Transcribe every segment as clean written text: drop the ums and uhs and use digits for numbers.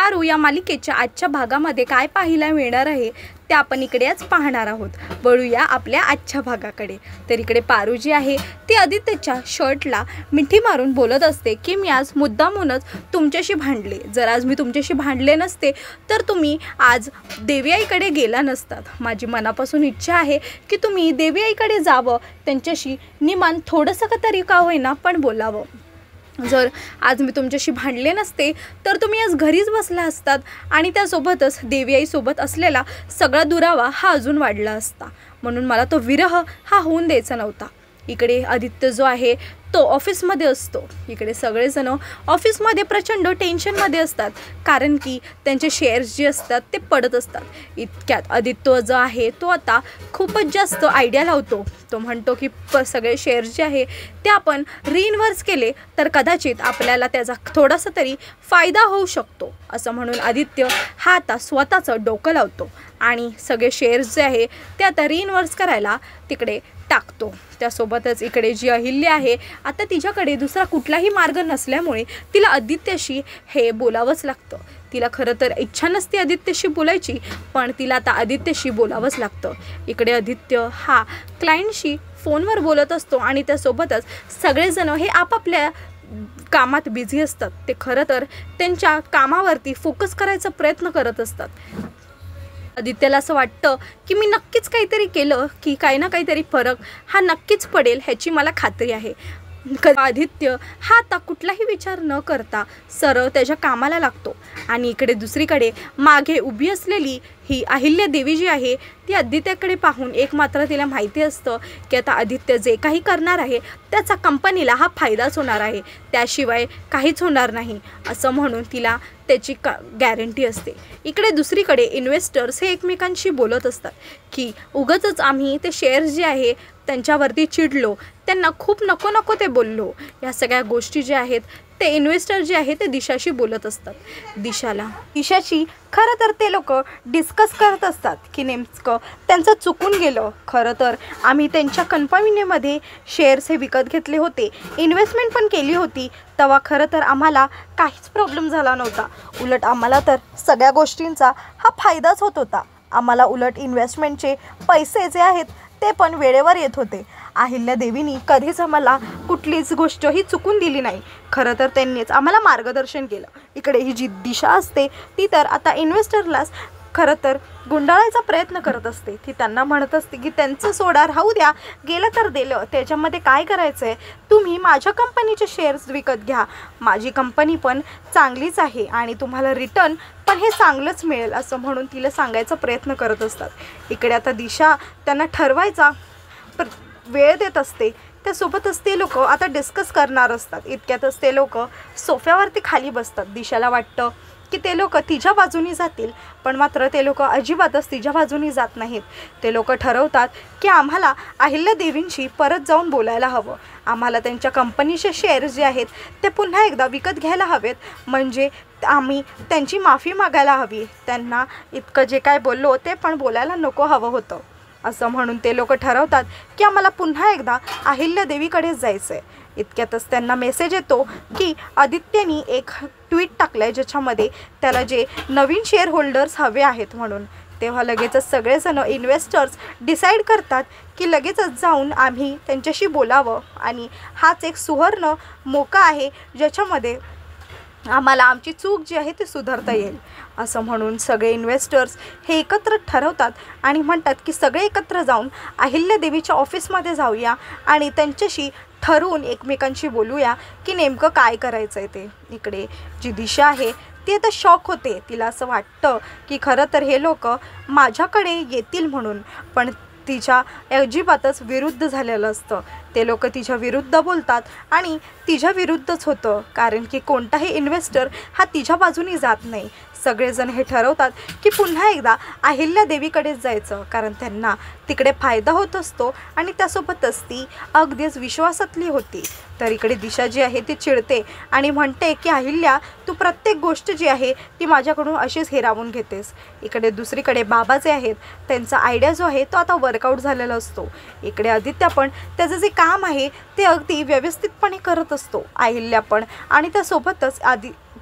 पारू या मालिकेच्या आजच्या भागामध्ये काय पाहायला मिळणार आहे ते आपण इकडे आज पाहणार आहोत। वळूया आपल्या आजच्या भागाकडे। तर इकडे पारू जी आहे ती आदित्यच्या शर्टला मिठी मारून बोलत असते की मी आज मुद्दामूनच तुमच्याशी भांडले, जर आज मी तुमच्याशी भांडले नसते तर तुम्ही आज देवी आईकडे गेला नसतात। माझी मनापासून इच्छा आहे की तुम्ही देवी आईकडे जावं, त्यांच्याशी निमान थोडंसं तरी का होईना पण बोलावं। जर आज मी तुमच्याशी भांडले नसते तर तुम्ही आज घरीच बसला असतात आणि त्यासोबतच देवी आईसोबत असलेला सगळा दुरावा हा अजून वाढला असता, म्हणून मला तो विरह हा होऊन द्यायचा नव्हता। इकडे आदित्य जो आहे तो ऑफिसमध्ये असतो। इकडे सगळेजण ऑफिसमध्ये प्रचंड टेन्शनमध्ये असतात कारण की त्यांचे शेअर्स जे असतात ते पडत असतात। इतक्यात आदित्य जो आहे तो आता खूपच जास्त आयडिया लावतो। तो म्हणतो की सगळे शेअर्स जे आहे ते आपण रिइन्व्हेस्ट केले तर कदाचित आपल्याला त्याचा थोडासा तरी फायदा होऊ शकतो, असं म्हणून आदित्य हा आता स्वतःचं डोकं लावतो आणि सगळे शेअर्स जे आहे ते आता रिइन्व्हेस्ट करायला तिकडे टाकतो। त्यासोबतच इकडे जी अहिल्या आहे आता तिच्याकडे दुसरा कुठलाही मार्ग नसल्यामुळे तिला आदित्यशी हे बोलावंच लागतं। तिला खरं तर इच्छा नसते आदित्यशी बोलायची, पण तिला आता आदित्यशी बोलावंच लागतं। इकडे आदित्य हा क्लायंटशी फोनवर बोलत असतो आणि त्यासोबतच सगळेजण हे आपापल्या कामात बिझी असतात। ते खरं तर त्यांच्या कामावरती फोकस करायचा प्रयत्न करत असतात। आदित्यला असं वाटतं की मी नक्कीच काहीतरी केलं की काही ना काहीतरी फरक हा नक्कीच पडेल ह्याची मला खात्री आहे। आदित्य हा आता कुठलाही विचार न करता सरळ त्याच्या कामाला लागतो आणि इकडे दुसरीकडे मागे उभी असलेली ही अहिल्या देवी जी आहे ती आदित्याकडे पाहून एक मात्र तिला माहिती असतं की आता आदित्य जे काही करणार आहे त्याचा कंपनीला हा फायदाच होणार आहे, त्याशिवाय काहीच होणार नाही, असं म्हणून तिला त्याची गॅरंटी असते। इकडे दुसरीकडे इन्व्हेस्टर्स हे एकमेकांशी बोलत असतात की उगाचच आम्ही ते शेअर्स जे आहे त्यांच्यावरती चिडलो, त्यांना खूप नको नको ते बोललो, या सगळ्या गोष्टी ज्या आहेत ते इन्व्हेस्टर जे आहे ते दिशाशी बोलत असतात। दिशाची खरं तर ते लोक डिस्कस करत असतात की नेमकं त्यांचं चुकून गेलं। खरं तर आम्ही त्यांच्या कंपनीमध्ये शेअर्स हे विकत घेतले होते, इन्व्हेस्टमेंट पण केली होती, तेव्हा खरं तर आम्हाला काहीच प्रॉब्लेम झाला नव्हता, उलट आम्हाला तर सगळ्या गोष्टींचा हा फायदाच होत होता। आम्हाला उलट इन्व्हेस्टमेंटचे पैसे जे आहेत ते पण वेळेवर येत होते। अहिल्या देवीनी कधीच आम्हाला कुठलीच गोष्ट ही चुकून दिली नाही, खरं तर त्यांनीच आम्हाला मार्गदर्शन केलं। इकडे ही जी दिशा असते ती तर आता इन्व्हेस्टरलाच खरं तर गुंडाळायचा प्रयत्न करत असते। ती त्यांना म्हणत असते की त्यांचं सोडा राहू द्या, गेलं तर गेलं, त्याच्यामध्ये काय करायचं आहे, तुम्ही माझ्या कंपनीचे शेअर्स विकत घ्या, माझी कंपनी पण चांगलीच आहे आणि तुम्हाला रिटर्न पण हे चांगलंच मिळेल, असं म्हणून तिला सांगायचा प्रयत्न करत असतात। इकडे आता दिशा त्यांना ठरवायचा वेळ देत असते, त्यासोबतच ते लोक आता डिस्कस करणार असतात। इतक्यातच ते लोक सोफ्यावरती खाली बसतात। दिशाला वाटतं की ते लोक तिच्या बाजूनी जातील, पण मात्र ते लोक अजिबातच तिच्या बाजूनी जात नाहीत। ते लोक ठरवतात की आम्हाला अहिल्या देवींशी परत जाऊन बोलायला हवं, आम्हाला त्यांच्या कंपनीचे शेअर्स जे आहेत ते पुन्हा एकदा विकत घ्यायला हवेत, म्हणजे आम्ही त्यांची माफी मागायला हवी, त्यांना इतकं जे काय बोललो ते पण बोलायला नको हवं होतं, असं म्हणून ते लोक ठरवतात की आम्हाला पुन्हा एकदा अहिल्या देवीकडेच जायचं आहे। इतक्यातच त्यांना मेसेज येतो की आदित्यनी एक ट्विट टाकलं आहे ज्याच्यामध्ये त्याला जे नवीन शेअर होल्डर्स हवे आहेत म्हणून। तेव्हा लगेचच सगळेजण इन्व्हेस्टर्स डिसाईड करतात की लगेचच जाऊन आम्ही त्यांच्याशी बोलावं आणि हाच एक सुवर्ण मोका आहे ज्याच्यामध्ये आम्हाला आमची चूक जी आहे ती सुधारता येईल, असं म्हणून सगळे इन्व्हेस्टर्स हे एकत्र ठरवतात आणि म्हणतात की सगळे एकत्र जाऊन अहिल्या देवीच्या ऑफिसमध्ये जाऊया आणि त्यांच्याशी ठरवून एकमेकांशी बोलूया की नेमकं काय करायचं आहे ते। इकडे जी दिशा आहे ती आता शॉक होते, तिला असं वाटतं की खरं तर हे लोक माझ्याकडे येतील म्हणून, पण तिच्या अजिबातच विरुद्ध झालेलं असतं। ते लोक तिच्या विरुद्ध बोलतात आणि तिच्या विरुद्धच होतं, कारण की कोणताही इन्व्हेस्टर हा तिच्या बाजूनी जात नाही। सगळेजण हे ठरवतात की पुन्हा एकदा अहिल्या देवीकडेच जायचं, कारण त्यांना तिकडे फायदा होत असतो आणि त्यासोबतच ती अगदीच विश्वासातली होती। तर इकडे दिशा जी आहे ती चिडते आणि म्हणते की अहिल्या, तू प्रत्येक गोष्ट जी आहे ती माझ्याकडून अशीच हिरावून घेतेस। इकडे दुसरीकडे बाबा जे आहेत त्यांचा आयडिया जो आहे तो आता वर्कआउट झालेला असतो। इकडे आदित्य पण त्याचं जे काम आहे ते अगदी व्यवस्थितपणे करत असतो, अहिल्या पण, आणि त्यासोबतच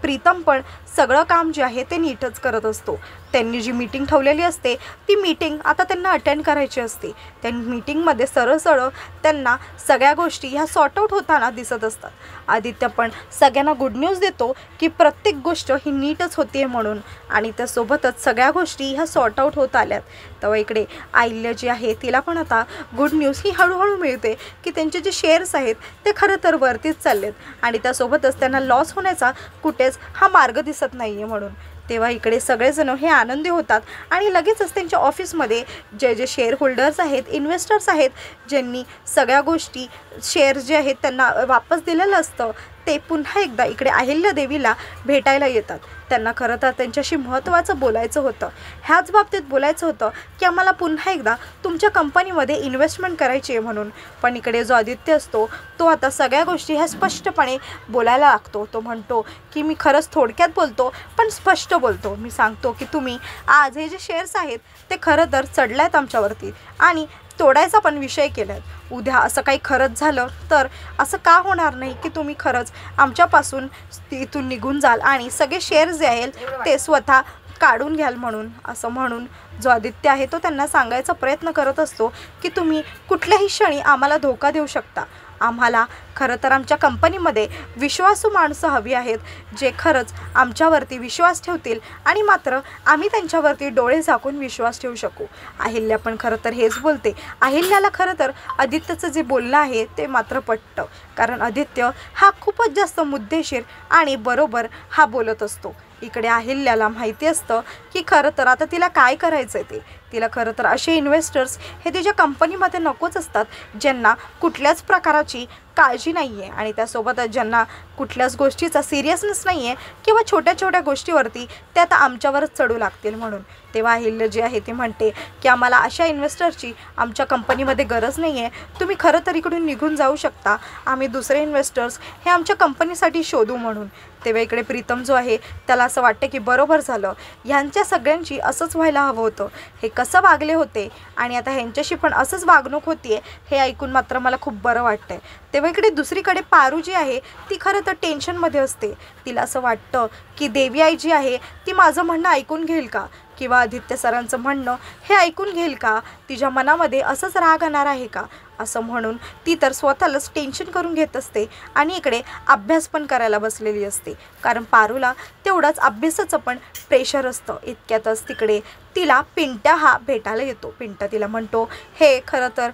प्रीतम पण सगळं काम जे आहे ते नीटच करत असतो। त्यांनी जी मीटिंग ठेवलेली असते ती मीटिंग आता त्यांना अटेंड करायची असते। त्या मीटिंगमध्ये सरळ त्यांना सगळ्या गोष्टी ह्या सॉर्ट आउट होताना दिसत असतात। आदित्य पण सगळ्यांना गुड न्यूज देतो की प्रत्येक गोष्ट ही नीटच होते म्हणून, आणि त्यासोबतच सगळ्या गोष्टी ह्या सॉर्ट आउट होत आल्यात। तेव्हा इकडे अहिल्या जी आहे तिला पण आता गुड न्यूज ही हळूहळू मिळते की त्यांचे जे शेअर्स आहेत ते खरं तर वरतीच चाललेत, आणि त्यासोबतच त्यांना लॉस होण्याचा कुठेच हा मार्ग दिसत नाही आहे म्हणून। तेव्हा इकडे सगळेजण हे आनंदी होतात आणि लगेचच त्यांच्या ऑफिसमध्ये जे शेअर होल्डर्स आहेत, इन्व्हेस्टर्स आहेत, ज्यांनी सगळ्या गोष्टी शेअर जे आहेत त्यांना वापस दिलेलं असतं, ते पुन्हा एकदा इकडे अहिल्या देवीला भेटायला येतात। त्यांना खरं तर त्यांच्याशी महत्त्वाचं बोलायचं होतं, ह्याच बाबतीत बोलायचं होतं की आम्हाला पुन्हा एकदा तुमच्या कंपनीमध्ये इन्व्हेस्टमेंट करायची आहे म्हणून। पण इकडे जो आदित्य असतो तो आता सगळ्या गोष्टी ह्या स्पष्टपणे बोलायला लागतो। तो म्हणतो की मी खरंच थोडक्यात बोलतो पण स्पष्ट बोलतो। मी सांगतो की तुम्ही आज हे जे शेअर्स आहेत ते खरं तर चढल्यात आमच्यावरती आणि तोडायचा पण विषय केलात। उद्या असं काही खरंच झालं तर असं का होणार नाही की तुम्ही खरंच आमच्यापासून इथून निघून जाल आणि सगळे शेअर्स जे आहेत ते स्वतः काढून घ्याल म्हणून। असं म्हणून जो आदित्य आहे तो त्यांना सांगायचा प्रयत्न करत असतो की तुम्ही कुठल्याही क्षणी आम्हाला धोका देऊ शकता। आम्हाला खरं तर आमच्या कंपनीमध्ये विश्वासू माणसं हवी आहेत जे खरंच आमच्यावरती विश्वास ठेवतील आणि मात्र आम्ही त्यांच्यावरती डोळे झाकून विश्वास ठेवू शकू। अहिल्या पण खरं तर हेच बोलते। अहिल्याला खरं तर आदित्यचं जे बोलणं आहे ते मात्र पटतं, कारण आदित्य हा खूपच जास्त मुद्देशीर आणि बरोबर हा बोलत असतो। इकडे अहिल्याला माहिती असतं की खरं तर आता तिला काय करायचं आहे ते। तिला खरं तर असे इन्व्हेस्टर्स हे तिच्या कंपनीमध्ये नकोच असतात ज्यांना कुठल्याच प्रकाराची काळजी नाही आहे आणि त्यासोबतच ज्यांना कुठल्याच गोष्टीचा सिरियसनेस नाही आहे किंवा छोट्या छोट्या गोष्टीवरती ते आता आमच्यावरच चढू लागतील म्हणून। तेव्हा अहिल्या जी आहे ती म्हणते की आम्हाला अशा इन्व्हेस्टरची आमच्या कंपनीमध्ये गरज नाही आहे, तुम्ही खरं तर इकडून निघून जाऊ शकता, आम्ही दुसरे इन्व्हेस्टर्स हे आमच्या कंपनीसाठी शोधू म्हणून। तेव्हा इकडे प्रीतम जो आहे त्याला असं वाटतं की बरोबर झालं, ह्यांच्या सगळ्यांची असंच व्हायला हवं होतं, हे कसं वागले होते आणि आता ह्यांच्याशी पण असंच वागणूक होतीये हे ऐकून मात्र मला खूप बरं वाटतंय। तेव्हा इकडे दुसरीकडे पारू जी आहे ती खरं तर टेन्शनमध्ये असते। तिला असं वाटतं की देवी आई जी आहे ती माझं म्हणणं ऐकून घेईल का किंवा आदित्य सरांचं म्हणणं हे ऐकून घेईल का, तिच्या मनामध्ये असंच राग येणार आहे का, असं म्हणून ती तर स्वतःलाच टेन्शन करून घेत असते आणि इकडे अभ्यास पण करायला बसलेली असते, कारण पारूला तेवढाच अभ्यासाचं पण प्रेशर असतं। इतक्यातच तिकडे तिला पिंट्या हा भेटायला येतो। पिंट्या तिला म्हणतो हे खरं तर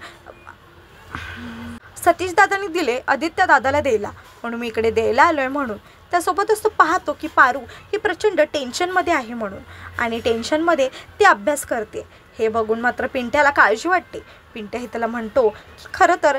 सतीश दादांनी दिले आदित्य दादाला द्यायला म्हणून मी इकडे द्यायला आलोय म्हणून। त्यासोबतच तो पाहतो की पारू ही प्रचंड टेन्शनमध्ये आहे म्हणून आणि टेन्शनमध्ये ती अभ्यास करते। हे बघून मात्र पिंट्याला काळजी वाटते। पिंट्या हे त्याला म्हणतो की खरं तर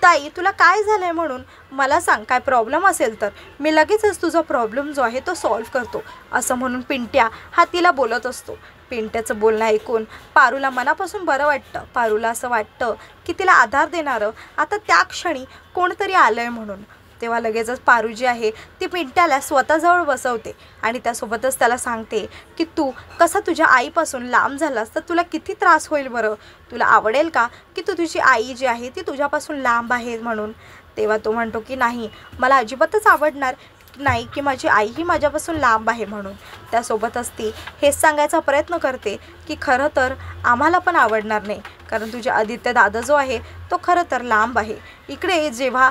ताई तुला काय झालंय म्हणून मला सांग, काय प्रॉब्लेम असेल तर मी लगेचच तुझा प्रॉब्लेम जो आहे तो सॉल्व्ह करतो, असं म्हणून पिंट्या हा तिला बोलत असतो। पिंट्याचं बोलणं ऐकून पारूला मनापासून बरं वाटतं। पारूला असं वाटतं की तिला आधार देणारं आता त्या क्षणी कोणतरी आलंय म्हणून। तेव्हा लगेचच पारू जी आहे ती पिंट्याला स्वतःजवळ बसवते आणि त्यासोबतच त्याला सांगते की तू कसा तुझ्या आईपासून लांब झालास तर तुला किती त्रास होईल बरं, तुला आवडेल का की तुझी आई जी आहे ती तुझ्यापासून लांब आहे म्हणून। तेव्हा तो म्हणतो की नाही, मला अजिबातच आवडणार नाही की माझी आई ही माझ्यापासून लांब आहे म्हणून। त्यासोबतच ती हेच सांगायचा प्रयत्न करते की खरं तर आम्हाला पण आवडणार नाही, कारण तुझ्या आदित्य दादा जो आहे तो खरं तर लांब आहे। इकडे जेव्हा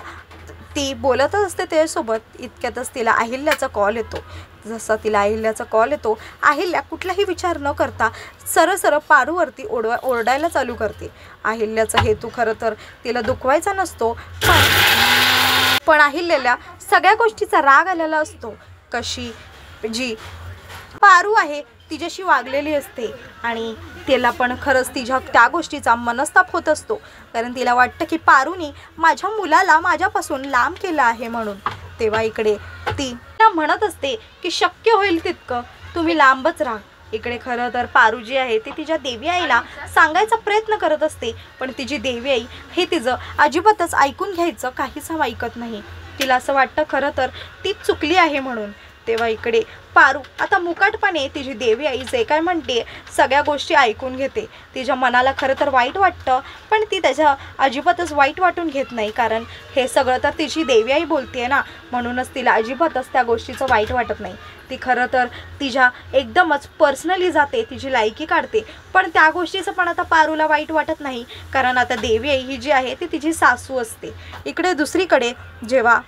ती बोलतच असते त्यासोबत इतक्यातच तिला अहिल्याचा कॉल येतो। जसा तिला अहिल्याचा कॉल येतो, अहिल्या कुठलाही विचार न करता सरळ पारूवरती ओरडायला चालू करते। अहिल्याचा हेतू खरं तर तिला दुखवायचा नसतो, पण अहिल्याला सगळ्या गोष्टीचा राग आलेला असतो। कशी जी पारू आहे तिच्याशी वागलेली असते आणि तिला पण खरंच तिच्या त्या गोष्टीचा मनस्ताप होत असतो, कारण तिला वाटतं की पारूने माझ्या मुलाला माझ्यापासून लांब केलं आहे म्हणून। तेव्हा इकडे ती म्हणत असते की शक्य होईल तितकं तुम्ही लांबच राहा। इकडे खरं तर पारू जी आहे ती तिच्या देवी आईला सांगायचा प्रयत्न करत असते, पण तिची देवी आई हे तिचं अजिबातच ऐकून घ्यायचं काहीच ऐकत नाही। तिला असं वाटतं खरं तर ती चुकली आहे म्हणून। तेव्हा इकडे पारू आता मुकाटपणे तिची देवी आई जे काय म्हणते सगळ्या गोष्टी ऐकून घेते. तिच्या मनाला खरं तर वाईट वाटतं, पण ती त्याच्या अजिबातच वाईट वाटून घेत नाही, कारण हे सगळं तर तिची देवी आई बोलते ना, म्हणूनच तिला अजिबातच त्या गोष्टीचं वाईट वाटत नाही. ती खरं तर तिच्या एकदमच पर्सनली जाते, तिची लायकी काढते, पण त्या गोष्टीचं पण आता पारूला वाईट वाटत नाही, कारण आता देवी आई ही जी आहे ती तिची सासू असते. इकडे दुसरीकडे जेव्हा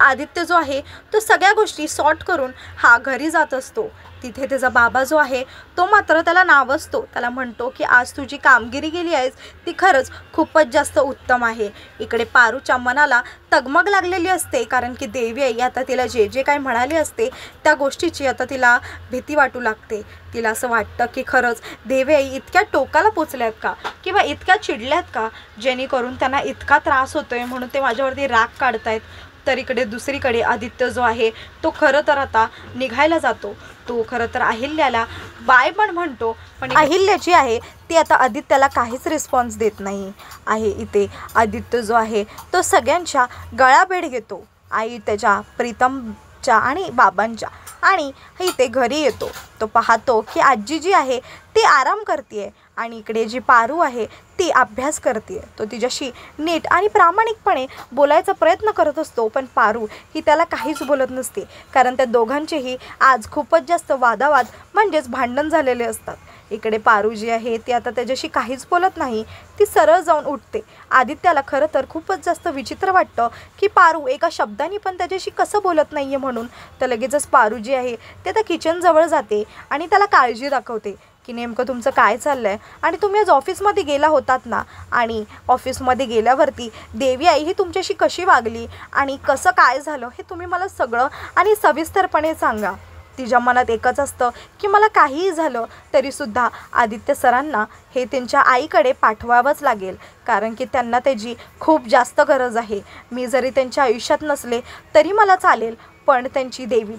आदित्य जो आहे तो सगळ्या गोष्टी सॉर्ट करून हा घरी जात असतो, तिथे त्याचा बाबा जो आहे तो मात्र त्याला नावसतो, त्याला म्हणतो की आज तुझी कामगिरी केली आहेस ती खरंच खूपच जास्त उत्तम आहे. इकडे पारूच्या मनाला तगमग लागलेली असते, कारण की देवी आई आता तिला जे जे काय म्हणाले असते त्या गोष्टीची आता तिला भीती वाटू लागते. तिला असं वाटतं की खरंच देवी आई इतक्या टोकाला पोचल्यात का, किंवा इतक्या चिडल्यात का, जेणेकरून त्यांना इतका त्रास होतोय म्हणून ते माझ्यावरती राग काढतायत. तर इकडे दुसरीकडे आदित्य जो आहे तो खरं तर आता निघायला जातो. तो खरं तर अहिल्याला बाय पण म्हणतो, पण अहिल्या जी आहे ती आता आदित्याला काहीच रिस्पॉन्स देत नाही आहे. इथे आदित्य जो आहे तो सगळ्यांच्या गळाभेट घेतो, आई त्याच्या प्रीतमच्या आणि बाबांच्या, आणि इथे घरी येतो. तो पाहतो की आजी जी आहे ती आराम करते आणि इकडे जी पारू आहे ती अभ्यास करते. तो तिच्याशी नीट आणि प्रामाणिकपणे बोलायचा प्रयत्न करत असतो, पण पारू ही त्याला काहीच बोलत नसते, कारण त्या दोघांचेही आज खूपच जास्त वादावाद म्हणजेच भांडण झालेले असतात. इकडे पारू जी आहे ती आता त्याच्याशी काहीच बोलत नाही, ती सरळ जाऊन उठते. आदित्याला खरं तर खूपच जास्त विचित्र वाटतं की पारू एका शब्दाने पण त्याच्याशी कसं बोलत नाही आहे म्हणून. तर लगेचच पारू जी आहे ते त्या किचनजवळ जाते आणि त्याला काळजी दाखवते की नेमकं तुमचं काय चाललं आहे, आणि तुम्ही आज ऑफिसमध्ये गेला होतात ना, आणि ऑफिसमध्ये गेल्यावरती देवी आई ही तुमच्याशी कशी वागली आणि कसं काय झालं हे तुम्ही मला सगळं आणि सविस्तरपणे सांगा. तिच्या मनात एकच असतं की मला काहीही झालं तरीसुद्धा आदित्य सरांना हे त्यांच्या आईकडे पाठवावंच लागेल, कारण की त्यांना त्याची खूप जास्त गरज आहे. मी जरी त्यांच्या आयुष्यात नसले तरी मला चालेल, पण त्यांची देवी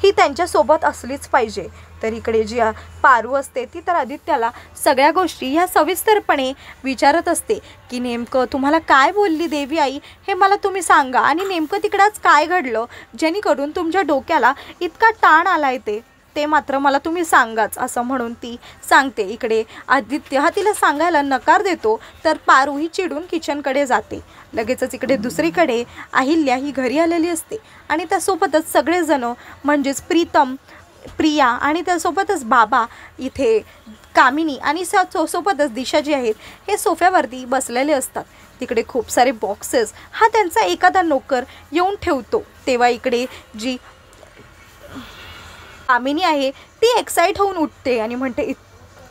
ही त्यांच्यासोबत असलीच पाहिजे. तर इकडे जी पारू असते ती तर आदित्याला सगळ्या गोष्टी ह्या सविस्तरपणे विचारत असते की नेमकं तुम्हाला काय बोलली देवी आई हे मला तुम्ही सांगा, आणि नेमकं तिकडंच काय घडलं जेणेकरून तुमच्या डोक्याला इतका ताण आलाय ते मात्र मला तुम्ही सांगाच, असं म्हणून ती सांगते. इकडे आदित्य हा तिला सांगायला नकार देतो, तर पारू ही चिडून किचनकडे जाते. लगेचच इकडे दुसरीकडे अहिल्या ही घरी आलेली असते आणि त्यासोबतच सगळेजण म्हणजेच प्रीतम, प्रिया आणि त्यासोबतच बाबा, इथे कामिनी आणि सोबतच दिशा जी आहेत हे सोफ्यावरती बसलेले असतात. तिकडे खूप सारे बॉक्सेस हा त्यांचा एखादा नोकर येऊन ठेवतो. तेव्हा इकडे जी कामिनी आहे ती एक्साइट होऊन उठते आणि म्हणते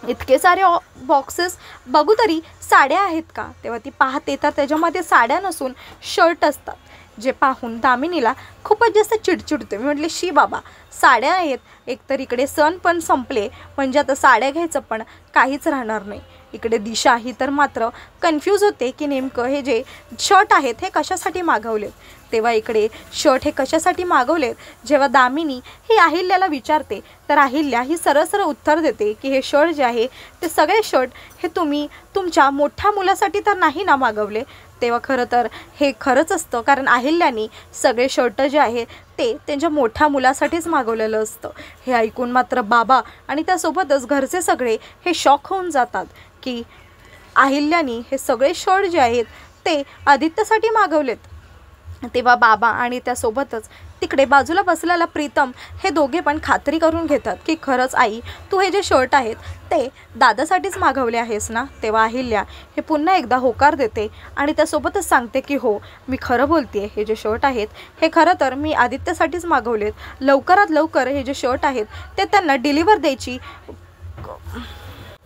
इतके सारे बॉक्सेस, बघू तरी साड्या आहेत का. तेव्हा ती पाहते तर त्याच्यामध्ये साड्या नसून शर्ट असतात, जे पाहून दामिनीला खूपच जास्त चिडचिडते. मी म्हटले शी बाबा, साड्या आहेत, एकतर इकडे सण पण संपले, म्हणजे आता साड्या घ्यायचं पण काहीच राहणार नाही. इकडे दिशा ही तर मात्र कन्फ्यूज होते की नेमकं हे जे शर्ट आहेत हे कशासाठी मागवलेत. तेव्हा इकडे शर्ट हे कशासाठी मागवलेत जेव्हा दामिनी ही अहिल्याला विचारते, तर अहिल्या ही सरळ सरळ उत्तर देते की हे शर्ट जे आहे ते सगळे शर्ट हे तुम्ही तुमच्या मोठ्या मुलासाठी तर नाही ना मागवले. तेव्हा खरं तर हे खरंच असतं, कारण अहिल्यानी सगळे शर्ट जे आहे ते त्यांच्या मोठ्या मुलासाठीच मागवलेलं असतं. हे ऐकून मात्र बाबा आणि त्यासोबतच घरचे सगळे हे शॉक होऊन जातात की अहिल्यानी हे सगळे शर्ट जे आहेत ते आदित्यसाठी मागवलेत. तेव्हा बाबा आणि त्यासोबतच तिकडे बाजूला बसलेला प्रीतम हे दोघे पण खात्री करून घेतात की खरंच आई, तू हे जे शर्ट आहेत ते दादासाठीच मागवले आहेस ना. तेव्हा अहिल्या हे पुन्हा एकदा होकार देते आणि त्यासोबतच सांगते की हो, मी खरं बोलते, हे जे शर्ट आहेत हे खरं तर मी आदित्यसाठीच मागवलेत. लवकरात लवकर हे जे शर्ट आहेत ते त्यांना डिलिव्हर द्यायची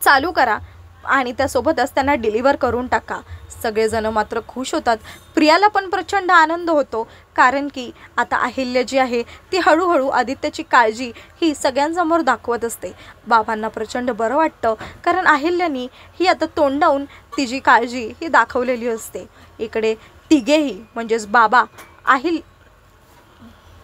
चालू करा आणि त्यासोबतच त्यांना डिलिव्हर करून टाका. सगळेजण मात्र खुश होतात. प्रियाला पण प्रचंड आनंद होतो, कारण की आता अहिल्या जी आहे ती हळूहळू आदित्यची काळजी ही सगळ्यांसमोर दाखवत असते. बाबांना प्रचंड बरं वाटतं, कारण अहिल्यानी ही आता तोंडावून तिची काळजी ही दाखवलेली असते. इकडे तिघेही म्हणजेच बाबा,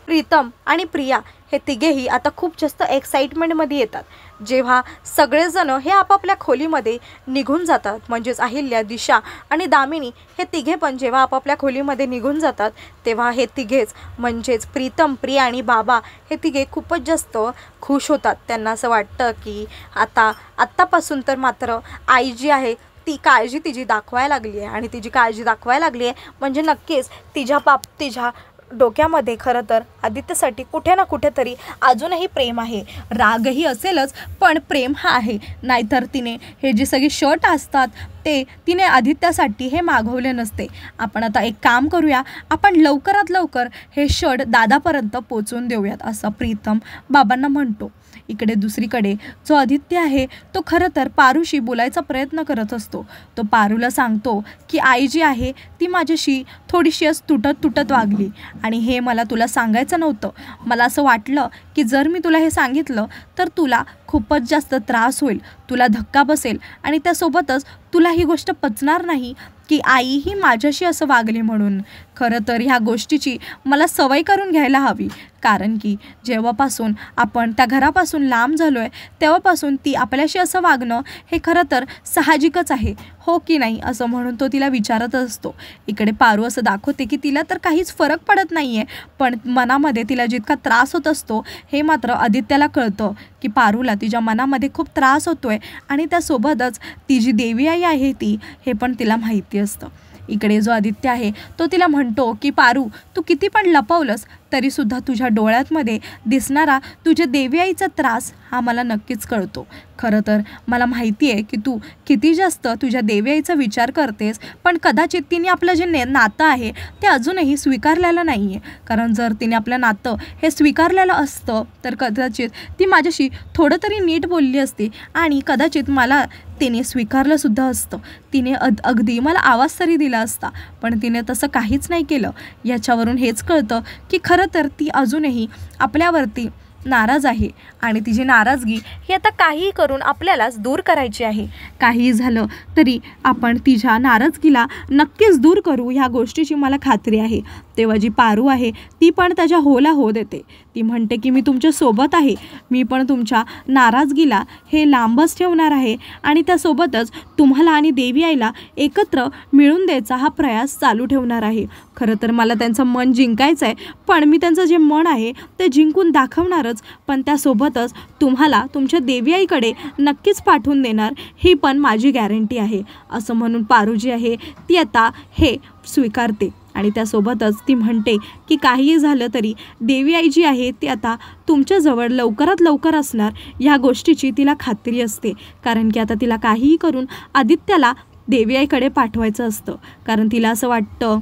प्रीतम आणि प्रिया हे तिघेही आता खूप जास्त एक्साइटमेंटमध्ये येतात. जेव्हा सगळेजण हे आपापल्या खोलीमध्ये निघून जातात, म्हणजेच अहिल्या, दिशा आणि दामिनी हे तिघे पण जेव्हा आपापल्या खोलीमध्ये निघून जातात, तेव्हा हे तिघेच म्हणजेच प्रीतम, प्रिया आणि बाबा हे तिघे खूपच जास्त खुश होतात. त्यांना असं वाटतं की आत्तापासून तर मात्र आई जी आहे ती काळजी तिची दाखवायला लागली आहे, आणि तिची काळजी दाखवायला लागली आहे म्हणजे नक्कीच तिच्या डोक्यामध्ये खरं तर आदित्यसाठी कुठे ना कुठेतरी अजूनही प्रेम आहे. रागही असेलच, पण प्रेम हा आहे. नाहीतर तिने हे जे सगळे शर्ट असतात ते तिने आदित्यासाठी हे मागवले नसते. आपण आता एक काम करूया, आपण लवकरात लवकर हे शर्ट दादापर्यंत पोचवून देऊयात, असं प्रीतम बाबांना म्हणतो. इकडे दुसरीकडे जो आदित्य आहे तो खरं तर पारूशी बोलायचा प्रयत्न करत असतो. तो पारूला सांगतो की आई जी आहे ती माझ्याशी थोडीशी तुटत वागली, आणि हे मला तुला सांगायचं नव्हतं. मला असं वाटलं की जर मी तुला हे सांगितलं तर तुला खूपच जास्त त्रास होईल, तुला धक्का बसेल, आणि त्यासोबतच तुला ही गोष्ट पचणार नाही की आई ही माझ्याशी असं वागली म्हणून. खरं तर ह्या गोष्टीची मला सवय करून घ्यायला हवी, कारण की जेव्हापासून आपण त्या घरापासून लांब झालो आहे तेव्हापासून ती आपल्याशी असं वागणं हे खरं तर साहजिकच आहे, हो की नाही, असं म्हणून तो तिला विचारत असतो. इकडे पारू असं दाखवते की तिला तर काहीच फरक पडत नाही आहे, पण मनामध्ये तिला जितका त्रास होत असतो हे मात्र आदित्याला कळतं की पारूला तिच्या मनामध्ये खूप त्रास होतो आहे, आणि त्यासोबतच ती जी देवी आई आहे ती हे पण तिला माहिती असतं. इकडे जो आदित्य आहे तो तिला म्हणतो की पारू, तू किती पण लपवलंस तरीसुद्धा तुझ्या डोळ्यातमध्ये दिसणारा तुझ्या देवी आईचा त्रास हा मला नक्कीच कळतो. खरं तर मला माहिती आहे की तू किती जास्त तुझ्या देवी आईचा विचार करतेस, पण कदाचित तिने आपलं जे नातं आहे ते अजूनही स्वीकारलेलं नाही आहे. कारण जर तिने आपलं नातं हे स्वीकारलेलं असतं तर कदाचित ती माझ्याशी थोडं तरी नीट बोलली असती, आणि कदाचित मला तिने स्वीकारलंसुद्धा असतं. तिने अगदी मला आवाज तरी दिला असता, पण तिने तसं काहीच नाही केलं. याच्यावरून हेच कळतं की खरं तर ती अजूनही आपल्यावरती नाराज आहे, आणि तिची नाराजगी ही आता काहीही करून आपल्यालाच दूर करायची आहे. काहीही झालं तरी आपण तिच्या नाराजगीला नक्कीच दूर करू, ह्या गोष्टीची मला खात्री आहे. तेव्हा जी पारू आहे ती पण त्याच्या होला हो देते. ती म्हणते की मी तुमच्यासोबत आहे, मी पण तुमच्या नाराजगीला हे लांबच ठेवणार आहे, आणि त्यासोबतच तुम्हाला आणि देवी आईला एकत्र मिळून द्यायचा हा प्रयास चालू ठेवणार आहे. खरं तर मला त्यांचं मन जिंकायचं आहे, पण मी त्यांचं जे मन आहे ते जिंकून दाखवणारच, पण त्यासोबतच तुम्हाला तुमच्या देवी आईकडे नक्कीच पाठवून देणार, ही पण माझी गॅरंटी आहे, असं म्हणून पारू जी आहे ती आता हे स्वीकारते. आणि त्यासोबतच ती म्हणते की काहीही झालं तरी देवी आई जी आहे ती आता तुमच्याजवळ लवकरात लवकर असणार, ह्या गोष्टीची तिला खात्री असते. कारण की आता तिला काहीही करून आदित्याला देवी आईकडे पाठवायचं असतं, कारण तिला असं वाटतं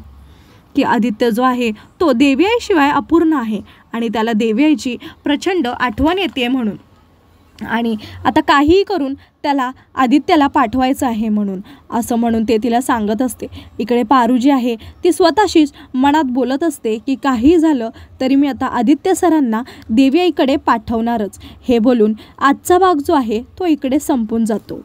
की आदित्य जो आहे तो देवी आईशिवाय अपूर्ण आहे, आणि त्याला देवी आईची प्रचंड आठवण येते म्हणून, आणि आता काहीही करून त्याला आदित्याला पाठवायचं आहे म्हणून, असं म्हणून ते तिला सांगत असते. इकडे पारू जी आहे ती स्वतःशीच मनात बोलत असते की काही झालं तरी मी आता आदित्य सरांना देवी आईकडे पाठवणारच. हे बोलून आजचा भाग जो आहे तो इकडे संपून जातो.